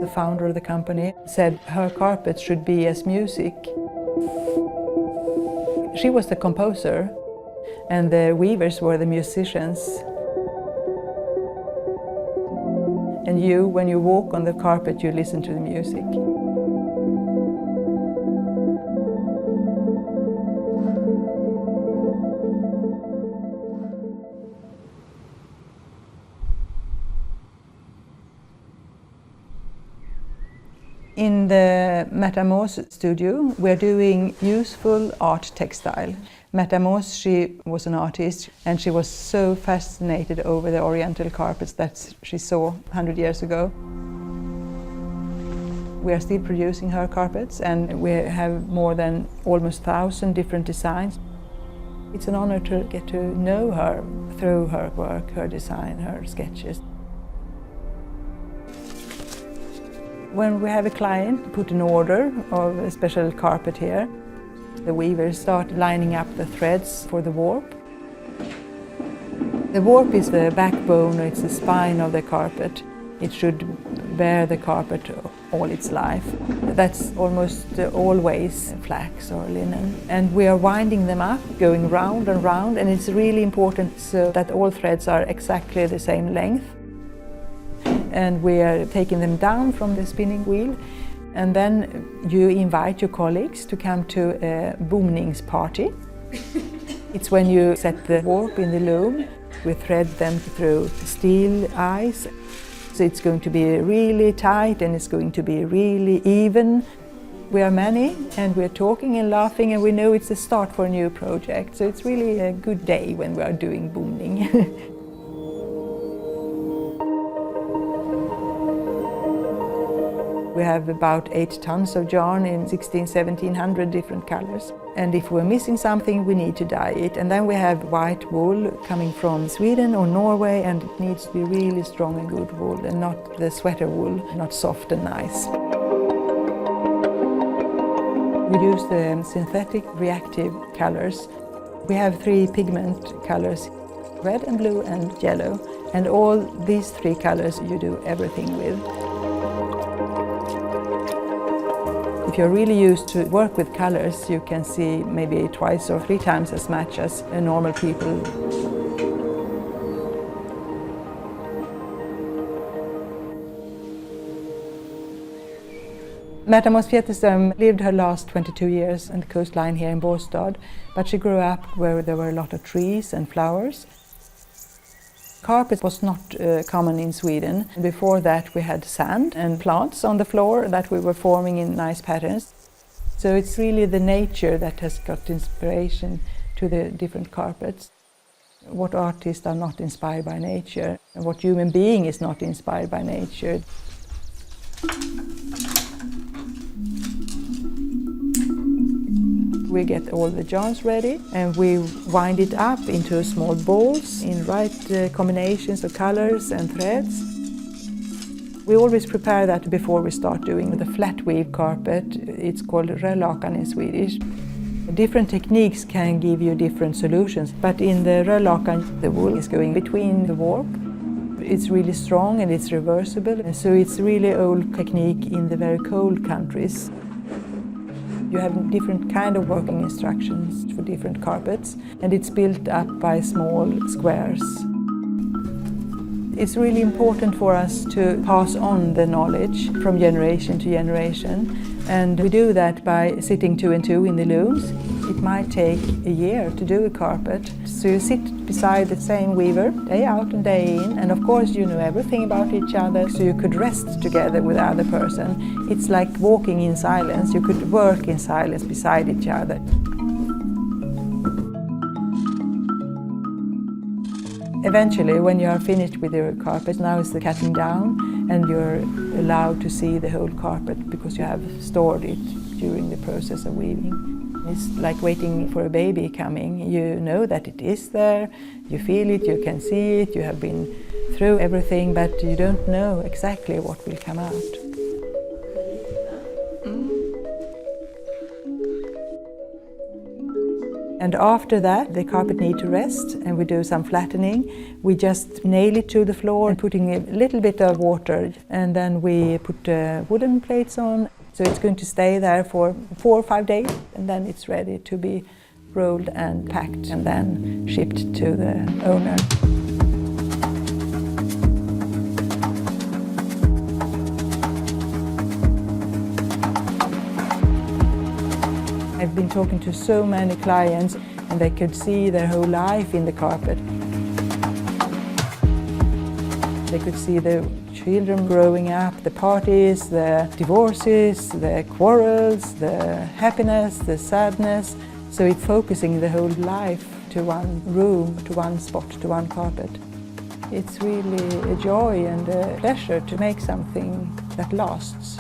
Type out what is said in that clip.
The founder of the company said her carpet should be as music. She was the composer and the weavers were the musicians. And you, when you walk on the carpet, you listen to the music. In the Märta Mås studio, we're doing useful art textile. Märta Mås, she was an artist and she was so fascinated over the oriental carpets that she saw 100 years ago. We are still producing her carpets and we have more than almost 1,000 different designs. It's an honor to get to know her through her work, her design, her sketches. When we have a client put an order of a special carpet here, the weavers start lining up the threads for the warp. The warp is the backbone, it's the spine of the carpet. It should bear the carpet all its life. That's almost always flax or linen. And we are winding them up, going round and round, and it's really important so that all threads are exactly the same length. And we are taking them down from the spinning wheel, and then you invite your colleagues to come to a boomningsparty. It's when you set the warp in the loom. We thread them through steel eyes. So it's going to be really tight and it's going to be really even. We are many and we're talking and laughing and we know it's the start for a new project. So it's really a good day when we are doing boomning. We have about 8 tons of yarn in 1,700 different colors. And if we're missing something, we need to dye it. And then we have white wool coming from Sweden or Norway, and it needs to be really strong and good wool, and not the sweater wool, not soft and nice. We use the synthetic reactive colors. We have 3 pigment colors, red and blue and yellow. And all these 3 colors you do everything with. If you're really used to work with colors, you can see maybe 2 or 3 times as much as normal people. Märta Mås lived her last 22 years on the coastline here in Båstad, but she grew up where there were a lot of trees and flowers. Carpet was not common in Sweden. Before that we had sand and plants on the floor that we were forming in nice patterns. So it's really the nature that has got inspiration to the different carpets. What artists are not inspired by nature, and what human being is not inspired by nature. We get all the yarns ready and we wind it up into small balls in right combinations of colors and threads. We always prepare that before we start doing the flat weave carpet. It's called rörlakan in Swedish. Different techniques can give you different solutions, but in the rörlakan the wool is going between the warp. It's really strong and it's reversible, and so it's really old technique in the very cold countries. You have different kind of working instructions for different carpets, and it's built up by small squares. It's really important for us to pass on the knowledge from generation to generation, and we do that by sitting 2 and 2 in the looms. It might take a year to do a carpet, so you sit beside the same weaver day out and day in, and of course you know everything about each other, so you could rest together with the other person. It's like walking in silence. You could work in silence beside each other. Eventually, when you are finished with your carpet, now it's the cutting down, and you're allowed to see the whole carpet because you have stored it during the process of weaving. It's like waiting for a baby coming. You know that it is there, you feel it, you can see it, you have been through everything, but you don't know exactly what will come out. And after that, the carpet needs to rest, and we do some flattening. We just nail it to the floor and putting a little bit of water, and then we put wooden plates on. So it's going to stay there for 4 or 5 days, and then it's ready to be rolled and packed and then shipped to the owner. I've been talking to so many clients, and they could see their whole life in the carpet. They could see the children growing up, the parties, the divorces, the quarrels, the happiness, the sadness. So it's focusing the whole life to one room, to one spot, to one carpet. It's really a joy and a pleasure to make something that lasts.